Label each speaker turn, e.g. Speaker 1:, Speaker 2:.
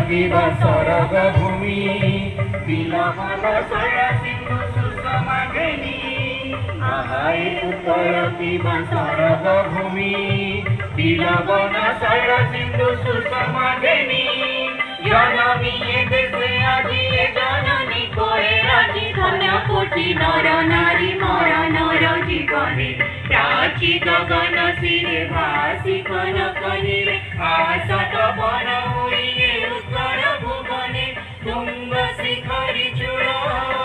Speaker 1: किबा सरग भूमि बिलमल शैल सिंधु सुषमा घेनी आहाय उत्कल किबा सरग भूमि बिलमल शैल सिंधु सुषमा घेनी जननी ए देशे आदि ए जननी कोए राजी धन्य कोटि नर नारी मरणर जीवने प्राची गगन सिरे भासी कन कनिरे आशत बन हुए उत्तर भुवने तुंग शिखरी चूड़